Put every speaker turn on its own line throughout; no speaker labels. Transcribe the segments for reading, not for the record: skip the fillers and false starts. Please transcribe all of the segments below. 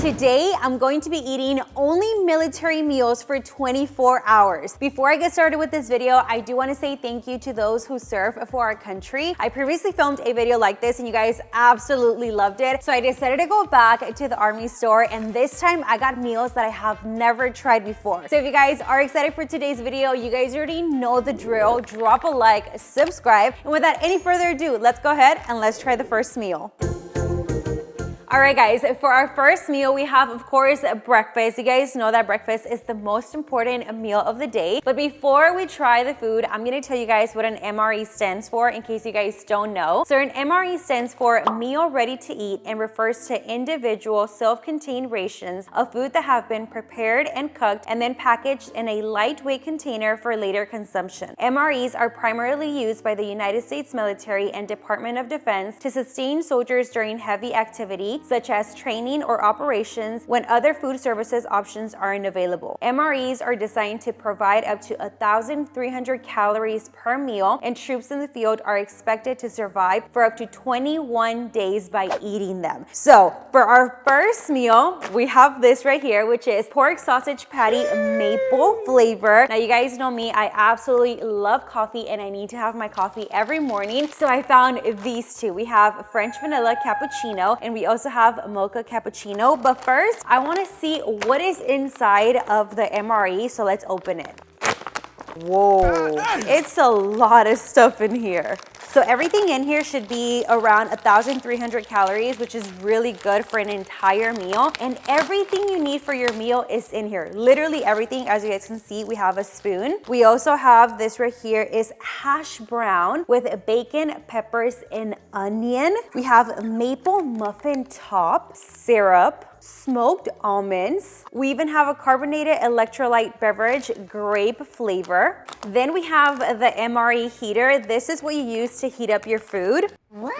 Today, I'm going to be eating only military meals for 24 hours. Before I get started with this video, I do want to say thank you to those who serve for our country. I previously filmed a video like this and you guys absolutely loved it. So I decided to go back to the Army store, and this time I got meals that I have never tried before. So if you guys are excited for today's video, you guys already know the drill. Drop a like, subscribe, and without any further ado, let's go ahead and let's try the first meal. All right, guys, for our first meal, we have, of course, breakfast. You guys know that breakfast is the most important meal of the day. But before we try the food, I'm gonna tell you guys what an MRE stands for in case you guys don't know. So an MRE stands for meal ready to eat and refers to individual self-contained rations of food that have been prepared and cooked and then packaged in a lightweight container for later consumption. MREs are primarily used by the United States military and Department of Defense to sustain soldiers during heavy activity, such as training or operations when other food services options aren't available. MREs are designed to provide up to 1,300 calories per meal, and troops in the field are expected to survive for up to 21 days by eating them. So for our first meal, we have this right here, which is pork sausage patty maple flavor. Now you guys know me, I absolutely love coffee and I need to have my coffee every morning. So I found these two. We have French vanilla cappuccino and we also have mocha cappuccino. But first, I want to see what is inside of the MRE, so let's open it. Whoa, it's a lot of stuff in here. So everything in here should be around 1,300 calories, which is really good for an entire meal. And everything you need for your meal is in here. Literally everything. As you guys can see, we have a spoon. We also have this right here is hash brown with bacon, peppers, and onion. We have maple muffin top, syrup, smoked almonds. We even have a carbonated electrolyte beverage, grape flavor. Then we have the MRE heater. This is what you use to heat up your food. What?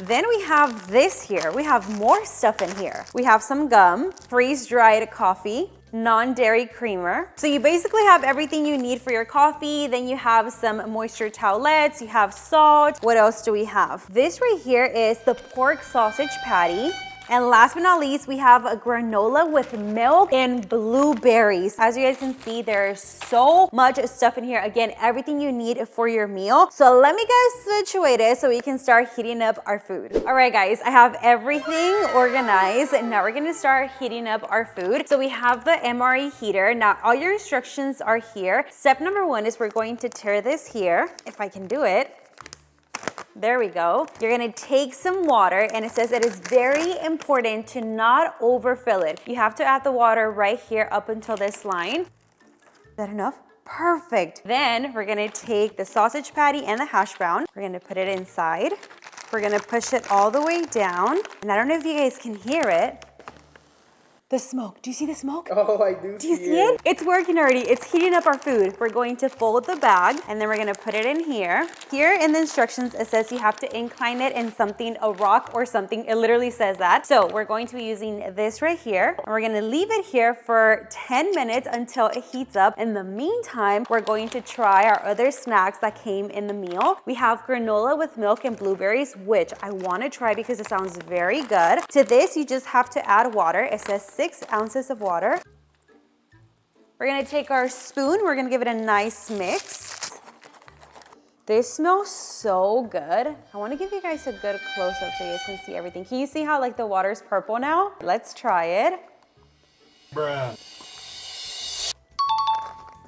Then we have this here. We have more stuff in here. We have some gum, freeze-dried coffee, non-dairy creamer. So you basically have everything you need for your coffee. Then you have some moisture towelettes, you have salt. What else do we have? This right here is the pork sausage patty. And last but not least, we have a granola with milk and blueberries. As you guys can see, there's so much stuff in here. Again, everything you need for your meal. So let me get situated so we can start heating up our food. All right, guys, I have everything organized. And now we're gonna start heating up our food. So we have the MRE heater. Now, all your instructions are here. Step number one is we're going to tear this here, if I can do it. There we go. You're gonna take some water, and it says it is very important to not overfill it. You have to add the water right here up until this line. Is that enough? Perfect. Then we're gonna take the sausage patty and the hash brown. We're gonna put it inside. We're gonna push it all the way down. And I don't know if you guys can hear it. The smoke. Do you see the smoke?
Oh, I do.
Do you see it? It's working already. It's heating up our food. We're going to fold the bag and then we're gonna put it in here. Here in the instructions, it says you have to incline it in something, a rock or something. It literally says that. So we're going to be using this right here. And we're gonna leave it here for 10 minutes until it heats up. In the meantime, we're going to try our other snacks that came in the meal. We have granola with milk and blueberries, which I wanna try because it sounds very good. To this, you just have to add water. It says 6 ounces of water. We're gonna take our spoon, we're gonna give it a nice mix. This smells so good. I wanna give you guys a good close-up so you guys can see everything. Can you see how like the water's purple now? Let's try it.
Bruh.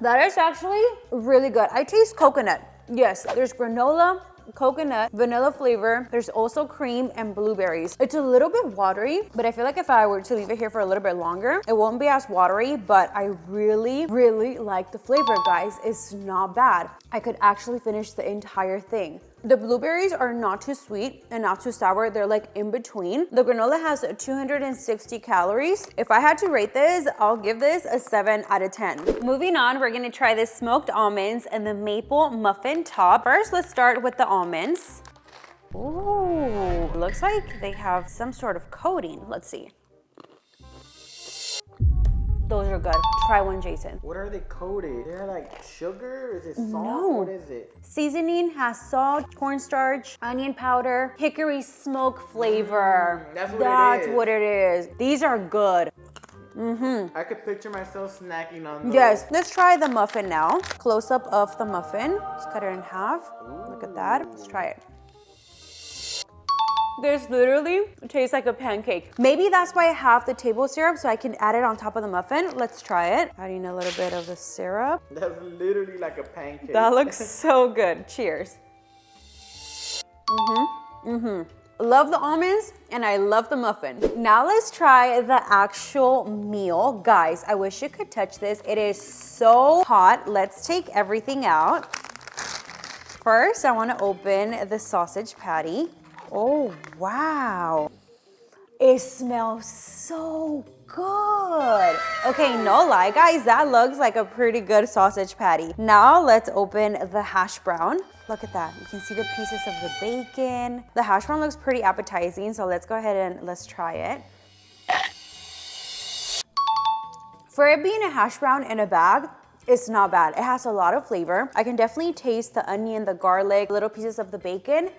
That is actually really good. I taste coconut. Yes, there's granola, coconut, vanilla flavor. There's also cream and blueberries. It's a little bit watery, but I feel like if I were to leave it here for a little bit longer, it won't be as watery, but I really, really like the flavor, guys. It's not bad. I could actually finish the entire thing. The blueberries are not too sweet and not too sour. They're like in between. The granola has 260 calories. If I had to rate this, I'll give this a 7 out of 10. Moving on, we're gonna try the smoked almonds and the maple muffin top. First, let's start with the almonds. Ooh, looks like they have some sort of coating. Let's see. Those are good. Try one, Jason.
What are they coated? They're like sugar? Is it salt?
No.
What is it?
Seasoning has salt, cornstarch, onion powder, hickory smoke flavor.
That's
what it is. These are good.
I could picture myself snacking on those.
Yes, let's try the muffin now. Close up of the muffin. Let's cut it in half. Look at that. Let's try it. This literally tastes like a pancake. Maybe that's why I have the table syrup so I can add it on top of the muffin. Let's try it. Adding a little bit of the syrup.
That's literally like a pancake.
That looks so good. Cheers. Love the almonds and I love the muffin. Now let's try the actual meal. Guys, I wish you could touch this. It is so hot. Let's take everything out. First, I want to open the sausage patty. Oh, wow. It smells so good. Okay, no lie, guys, that looks like a pretty good sausage patty. Now let's open the hash brown. Look at that. You can see the pieces of the bacon. The hash brown looks pretty appetizing, so let's go ahead and let's try it. For it being a hash brown in a bag, it's not bad. It has a lot of flavor. I can definitely taste the onion, the garlic, little pieces of the bacon.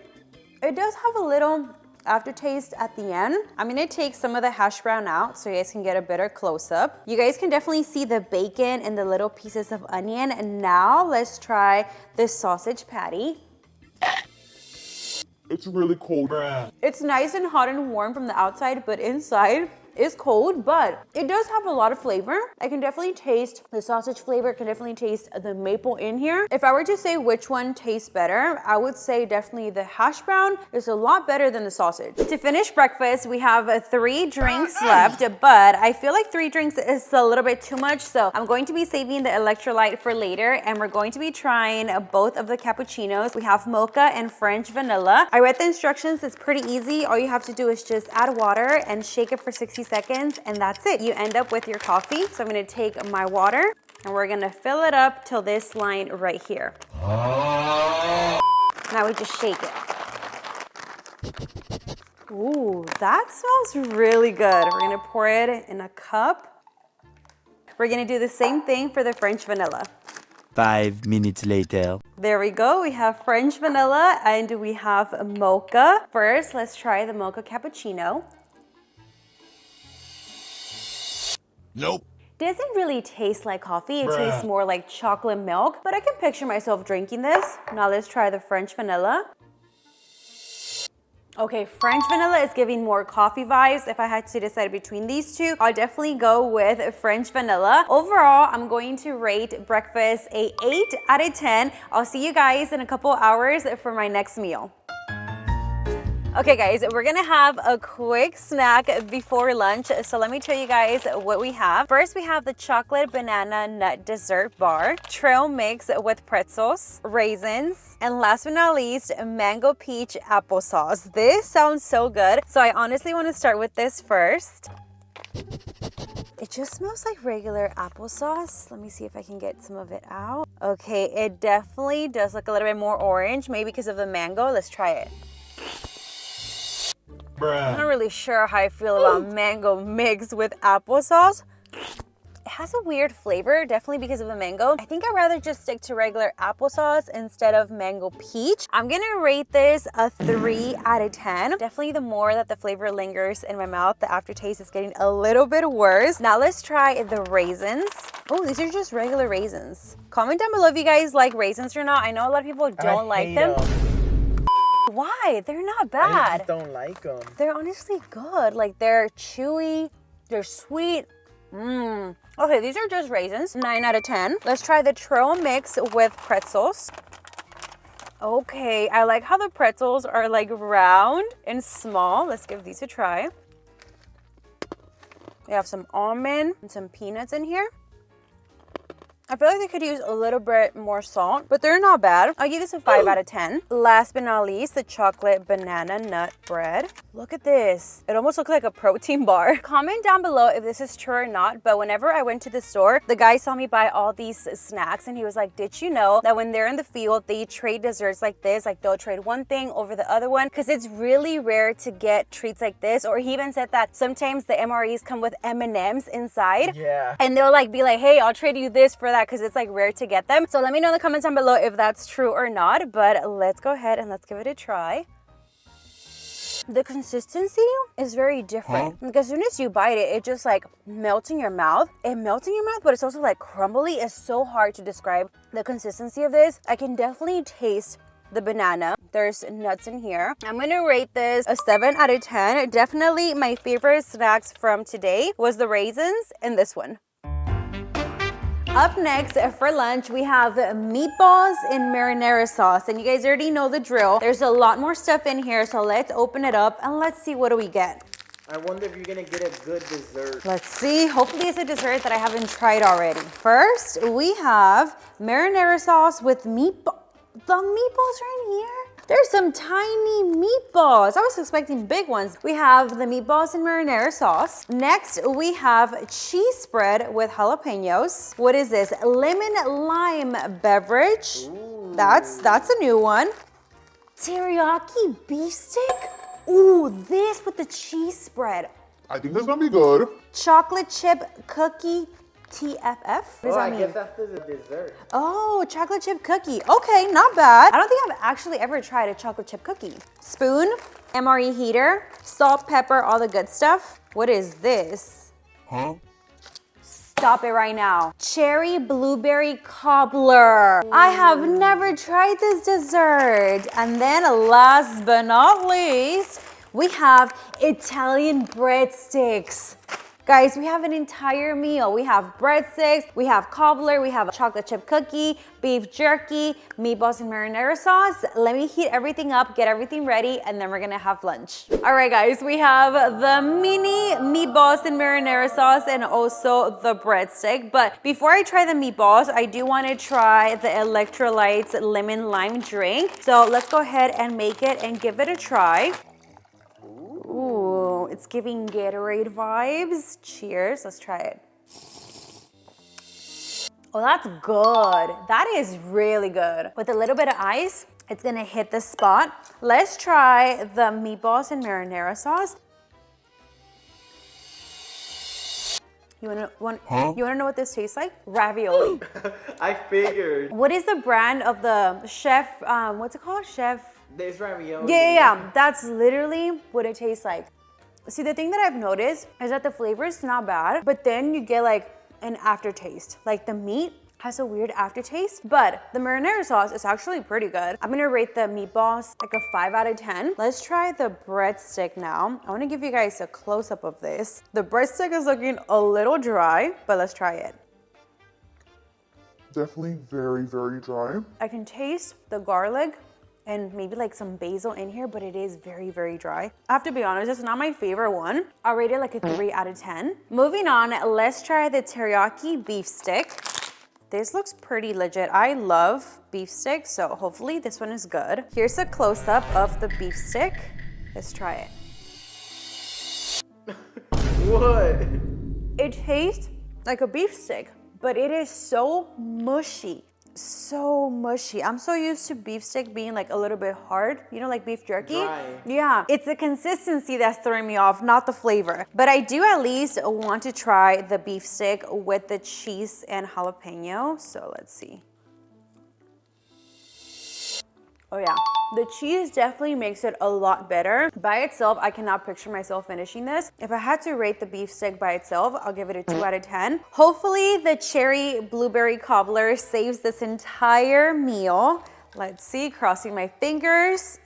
It does have a little aftertaste at the end. I'm gonna take some of the hash brown out so you guys can get a better close-up. You guys can definitely see the bacon and the little pieces of onion. And now let's try this sausage patty.
It's really cold.
Bruh.
It's nice and hot and warm from the outside, but inside is cold, but it does have a lot of flavor. I can definitely taste the sausage flavor, can definitely taste the maple in here. If I were to say which one tastes better, I would say definitely the hash brown is a lot better than the sausage. To finish breakfast, we have 3 drinks left, but I feel like 3 drinks is a little bit too much, so I'm going to be saving the electrolyte for later, and we're going to be trying both of the cappuccinos. We have mocha and French vanilla. I read the instructions, it's pretty easy. All you have to do is just add water and shake it for 60 seconds, and that's it. You end up with your coffee. So I'm gonna take my water and we're gonna fill it up till this line right here. Now we just shake it. Ooh, that smells really good. We're gonna pour it in a cup. We're gonna do the same thing for the French vanilla.
5 minutes later.
There we go. We have French vanilla and we have mocha. First, let's try the mocha cappuccino.
Nope.
Doesn't really taste like coffee. It tastes more like chocolate milk, but I can picture myself drinking this. Now let's try the French vanilla. Okay, French vanilla is giving more coffee vibes. If I had to decide between these two, I'll definitely go with French vanilla. Overall, I'm going to rate breakfast a 8 out of 10. I'll see you guys in a couple hours for my next meal. Okay guys, we're gonna have a quick snack before lunch. So let me tell you guys what we have. First, we have the chocolate banana nut dessert bar, trail mix with pretzels, raisins, and last but not least, mango peach applesauce. This sounds so good. So I honestly wanna start with this first. It just smells like regular applesauce. Let me see if I can get some of it out. Okay, it definitely does look a little bit more orange, maybe because of the mango. Let's try it. I'm not really sure how I feel about mango mixed with applesauce. It has a weird flavor, definitely because of the mango. I think I'd rather just stick to regular applesauce instead of mango peach. I'm gonna rate this a 3 out of 10. Definitely the more that the flavor lingers in my mouth, the aftertaste is getting a little bit worse. Now let's try the raisins. Oh, these are just regular raisins. Comment down below if you guys like raisins or not. I know a lot of people don't like them. Why? They're not bad.
I just don't like them.
They're honestly good. Like, they're chewy, they're sweet. Okay, these are just raisins. 9 out of 10. Let's try the trail mix with pretzels. Okay, I like how the pretzels are like round and small. Let's give these a try. We have some almond and some peanuts in here. I feel like they could use a little bit more salt, but they're not bad. I'll give this a 5 out of 10. Last but not least, the chocolate banana nut bread. Look at this. It almost looks like a protein bar. Comment down below if this is true or not, but whenever I went to the store, the guy saw me buy all these snacks and he was like, did you know that when they're in the field, they trade desserts like this? Like they'll trade one thing over the other one because it's really rare to get treats like this. Or he even said that sometimes the MREs come with M&Ms inside.
Yeah.
And they'll like be like, hey, I'll trade you this for that because it's like rare to get them. So let me know in the comments down below if that's true or not, but let's go ahead and let's give it a try. The consistency is very different. Like as soon as you bite it, it just like melts in your mouth. It melts in your mouth, but it's also like crumbly. It's so hard to describe the consistency of this. I can definitely taste the banana. There's nuts in here. I'm gonna rate this a 7 out of 10. Definitely my favorite snacks from today was the raisins and this one. Up next for lunch, we have meatballs in marinara sauce. And you guys already know the drill. There's a lot more stuff in here, so let's open it up and let's see what do we get.
I wonder if you're gonna get a good dessert.
Let's see. Hopefully it's a dessert that I haven't tried already. First, we have marinara sauce with meatballs. The meatballs are in here. There's some tiny meatballs. I was expecting big ones. We have the meatballs in marinara sauce. Next, we have cheese spread with jalapenos. What is this? Lemon lime beverage. Ooh. That's a new one. Teriyaki beef stick. Ooh, this with the cheese spread.
I think that's gonna be good.
Chocolate chip cookie. TFF?
Oh, I guess that's the dessert.
Oh, chocolate chip cookie. Okay, not bad. I don't think I've actually ever tried a chocolate chip cookie. Spoon, MRE heater, salt, pepper, all the good stuff. What is this? Stop it right now. Cherry blueberry cobbler. Ooh. I have never tried this dessert. And then last but not least, we have Italian breadsticks. Guys, we have an entire meal. We have breadsticks, we have cobbler, we have a chocolate chip cookie, beef jerky, meatballs and marinara sauce. Let me heat everything up, get everything ready, and then we're gonna have lunch. All right, guys, we have the mini meatballs and marinara sauce and also the breadstick. But before I try the meatballs, I do wanna try the electrolytes lemon lime drink. So let's go ahead and make it and give it a try. Ooh, it's giving Gatorade vibes. Cheers, let's try it. Oh, that's good. That is really good. With a little bit of ice, it's gonna hit the spot. Let's try the meatballs and marinara sauce. You wanna know what this tastes like? Ravioli.
I figured.
What is the brand of the chef, what's it called? Chef?
There's ravioli.
Yeah. That's literally what it tastes like. See, the thing that I've noticed is that the flavor is not bad, but then you get like an aftertaste. Like the meat has a weird aftertaste, but the marinara sauce is actually pretty good. I'm gonna rate the meatballs like a 5 out of 10. Let's try the breadstick now. I wanna give you guys a close-up of this. The breadstick is looking a little dry, but let's try it.
Definitely very, very dry.
I can taste the garlic and maybe like some basil in here, but it is very, very dry. I have to be honest, it's not my favorite one. I'll rate it like a 3 out of 10. Moving on, let's try the teriyaki beef stick. This looks pretty legit. I love beef sticks, so hopefully this one is good. Here's a close-up of the beef stick. Let's try it.
What?
It tastes like a beef stick, but it is so mushy. So mushy. I'm so used to beef stick being like a little bit hard, you know, like beef jerky.
Dry.
Yeah, it's the consistency that's throwing me off, not the flavor. But I do at least want to try the beef stick with the cheese and jalapeno. So let's see. Oh yeah, the cheese definitely makes it a lot better. By itself, I cannot picture myself finishing this. If I had to rate the beef stick by itself, I'll give it a 2 out of 10. Hopefully the cherry blueberry cobbler saves this entire meal. Let's see, crossing my fingers.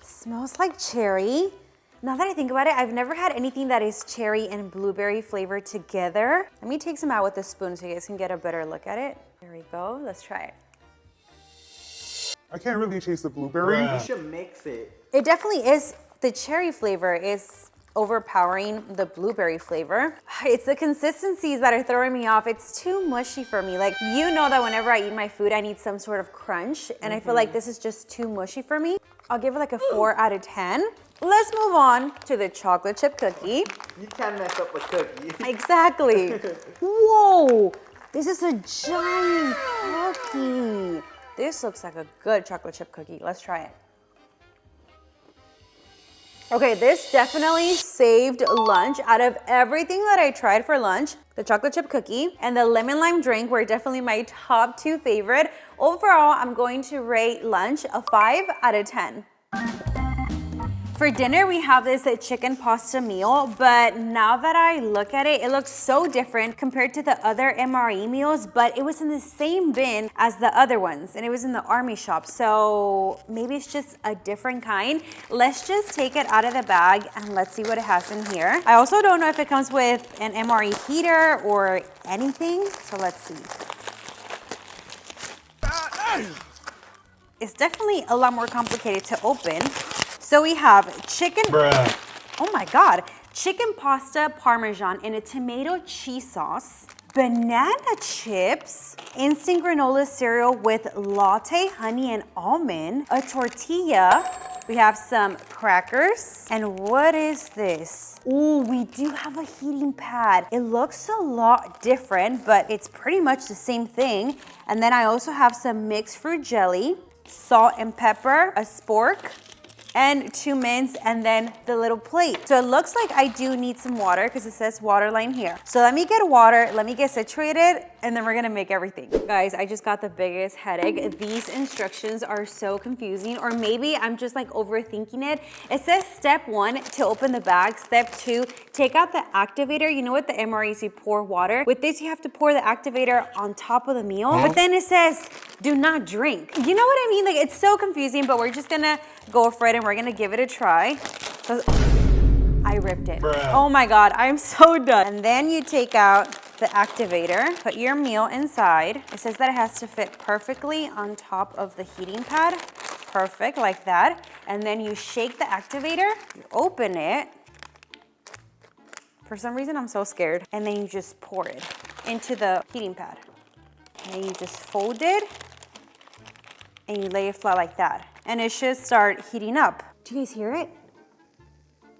Smells like cherry. Now that I think about it, I've never had anything that is cherry and blueberry flavored together. Let me take some out with a spoon so you guys can get a better look at it. There we go, let's try it.
I can't really taste the blueberry.
You should mix it.
It definitely is. The cherry flavor is overpowering the blueberry flavor. It's the consistencies that are throwing me off. It's too mushy for me. Like, you know that whenever I eat my food, I need some sort of crunch. And I feel like this is just too mushy for me. I'll give it like a 4 out of 10. Let's move on to the chocolate chip cookie.
You can't mess up a cookie.
Exactly. Whoa, this is a giant cookie. This looks like a good chocolate chip cookie. Let's try it. Okay, this definitely saved lunch. Out of everything that I tried for lunch, the chocolate chip cookie and the lemon lime drink were definitely my top 2 favorite. Overall, I'm going to rate lunch a 5 out of 10. For dinner, we have this chicken pasta meal, but now that I look at it, it looks so different compared to the other MRE meals, but it was in the same bin as the other ones, and it was in the army shop, so maybe it's just a different kind. Let's just take it out of the bag and let's see what it has in here. I also don't know if it comes with an MRE heater or anything, so let's see. It's definitely a lot more complicated to open. So we have chicken, oh my God, chicken pasta parmesan in a tomato cheese sauce, banana chips, instant granola cereal with latte, honey, and almond, a tortilla. We have some crackers. And what is this? Ooh, we do have a heating pad. It looks a lot different, but it's pretty much the same thing. And then I also have some mixed fruit jelly, salt and pepper, a spork, and 2 mints, and then the little plate. So it looks like I do need some water because it says water line here. So let me get water, let me get situated, and then we're gonna make everything. Guys, I just got the biggest headache. These instructions are so confusing, or maybe I'm just like overthinking it. It says step 1 to open the bag, step 2, take out the activator. You know what the MREs, you pour water. With this, you have to pour the activator on top of the meal, but then it says do not drink. You know what I mean? Like, it's so confusing, but we're just gonna go for it and we're gonna give it a try. So I ripped it. Oh my God, I'm so done. And then you take out the activator, put your meal inside. It says that it has to fit perfectly on top of the heating pad. Perfect, like that. And then you shake the activator, you open it. For some reason, I'm so scared. And then you just pour it into the heating pad. And then you just fold it and you lay it flat like that. And it should start heating up. Do you guys hear it?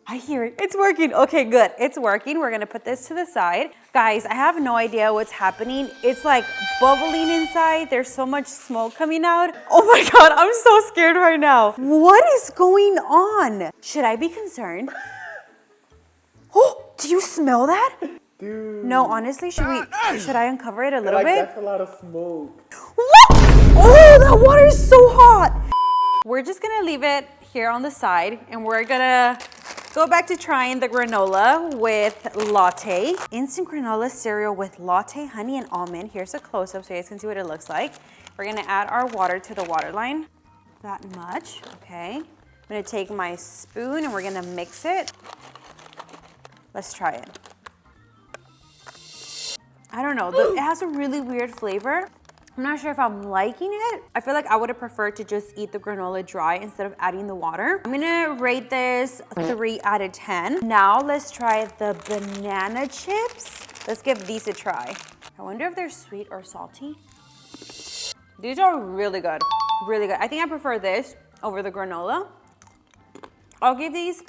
I hear it. It's working. Okay, good. It's working. We're gonna put this to the side. Guys, I have no idea what's happening. It's like bubbling inside. There's so much smoke coming out. Oh my God, I'm so scared right now. What is going on? Should I be concerned? Oh, do you smell that?
Dude.
No, honestly, should I uncover it a little bit?
That's a lot of smoke.
What? Oh, that water is so hot. We're just gonna leave it here on the side and we're gonna go back to trying the granola with latte. Instant granola cereal with latte, honey, and almond. Here's a close-up so you guys can see what it looks like. We're gonna add our water to the water line. That much, okay. I'm gonna take my spoon and we're gonna mix it. Let's try it. I don't know, it has a really weird flavor. I'm not sure if I'm liking it. I feel like I would have preferred to just eat the granola dry instead of adding the water. I'm gonna rate this 3 out of 10. Now let's try the banana chips. Let's give these a try. I wonder if they're sweet or salty. These are really good, really good. I think I prefer this over the granola. I'll give these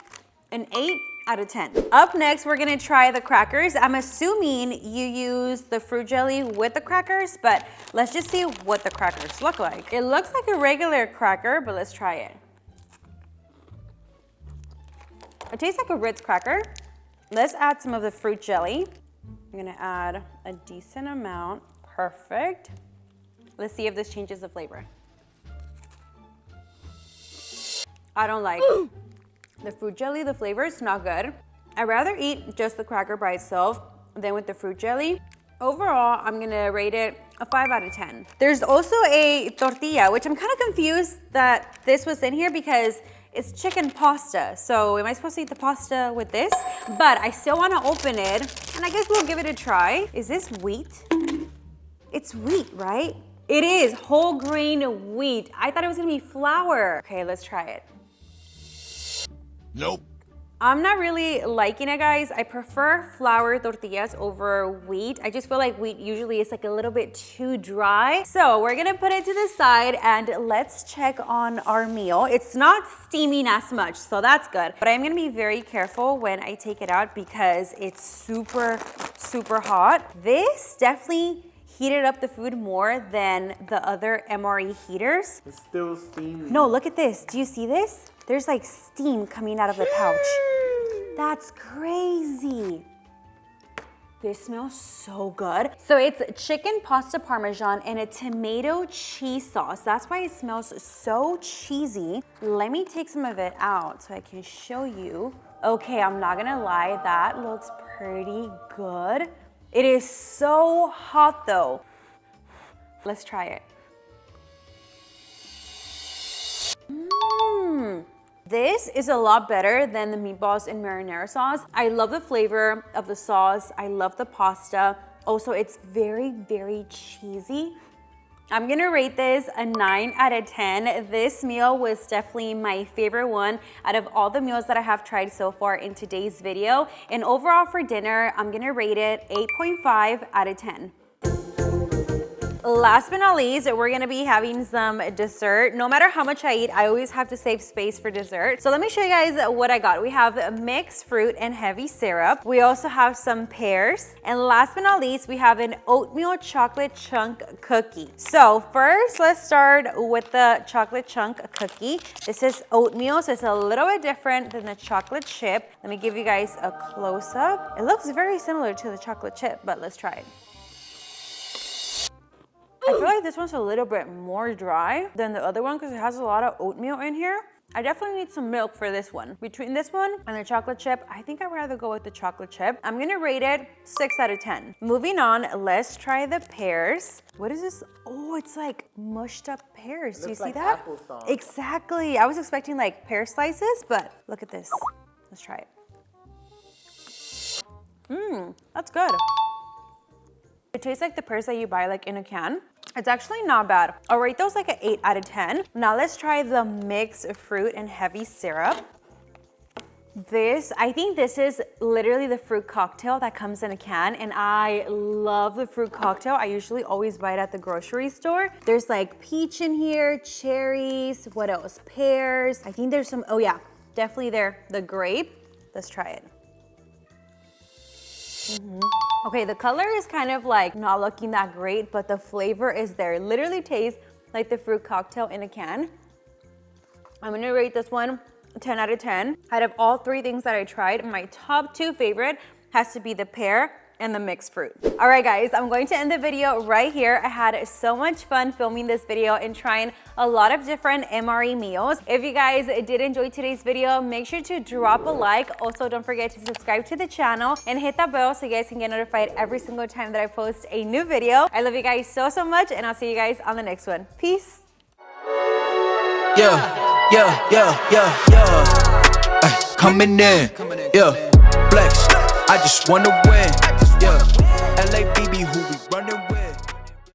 an 8 out of 10. Up next, we're gonna try the crackers. I'm assuming you use the fruit jelly with the crackers, but let's just see what the crackers look like. It looks like a regular cracker, but let's try it. It tastes like a Ritz cracker. Let's add some of the fruit jelly. I'm gonna add a decent amount. Perfect. Let's see if this changes the flavor. I don't like the fruit jelly, the flavor is not good. I'd rather eat just the cracker by itself than with the fruit jelly. Overall, I'm gonna rate it a 5 out of 10. There's also a tortilla, which I'm kind of confused that this was in here because it's chicken pasta. So am I supposed to eat the pasta with this? But I still wanna open it, and I guess we'll give it a try. Is this wheat? It's wheat, right? It is whole grain wheat. I thought it was gonna be flour. Okay, let's try it.
Nope.
I'm not really liking it, guys. I prefer flour tortillas over wheat. I just feel like wheat usually is like a little bit too dry. So we're gonna put it to the side and let's check on our meal. It's not steaming as much, so that's good. But I'm gonna be very careful when I take it out because it's super, super hot. This definitely heated up the food more than the other MRE heaters.
It's still steamy.
No, look at this. Do you see this? There's like steam coming out of the pouch. That's crazy. This smells so good. So it's chicken pasta parmesan and a tomato cheese sauce. That's why it smells so cheesy. Let me take some of it out so I can show you. Okay, I'm not gonna lie, that looks pretty good. It is so hot though. Let's try it. This is a lot better than the meatballs and marinara sauce. I love the flavor of the sauce. I love the pasta. Also, it's very, very cheesy. I'm gonna rate this a 9 out of 10. This meal was definitely my favorite one out of all the meals that I have tried so far in today's video. And overall for dinner, I'm gonna rate it 8.5 out of 10. Last but not least, we're gonna be having some dessert. No matter how much I eat, I always have to save space for dessert. So let me show you guys what I got. We have mixed fruit and heavy syrup. We also have some pears. And last but not least, we have an oatmeal chocolate chunk cookie. So first, let's start with the chocolate chunk cookie. This is oatmeal, so it's a little bit different than the chocolate chip. Let me give you guys a close-up. It looks very similar to the chocolate chip, but let's try it. I feel like this one's a little bit more dry than the other one because it has a lot of oatmeal in here. I definitely need some milk for this one. Between this one and the chocolate chip, I think I'd rather go with the chocolate chip. I'm gonna rate it 6 out of 10. Moving on, let's try the pears. What is this? Oh, it's like mushed up pears. Do you see
like
that?
applesauce.
Exactly. I was expecting like pear slices, but look at this. Let's try it. That's good. It tastes like the pears that you buy like in a can. It's actually not bad. I'll rate those like an 8 out of 10. Now let's try the mixed fruit and heavy syrup. I think this is literally the fruit cocktail that comes in a can, and I love the fruit cocktail. I usually always buy it at the grocery store. There's like peach in here, cherries, what else? Pears. I think there's some, oh yeah, definitely there, the grape. Let's try it. Okay, the color is kind of like not looking that great, but the flavor is there. It literally tastes like the fruit cocktail in a can. I'm gonna rate this one 10 out of 10. Out of all 3 things that I tried, my top 2 favorite has to be the pear and the mixed fruit. All right, guys, I'm going to end the video right here. I had so much fun filming this video and trying a lot of different MRE meals. If you guys did enjoy today's video, make sure to drop a like. Also, don't forget to subscribe to the channel and hit that bell so you guys can get notified every single time that I post a new video. I love you guys so, so much, and I'll see you guys on the next one. Peace.
Coming in, yeah, flex. I just wanna win, yeah. LA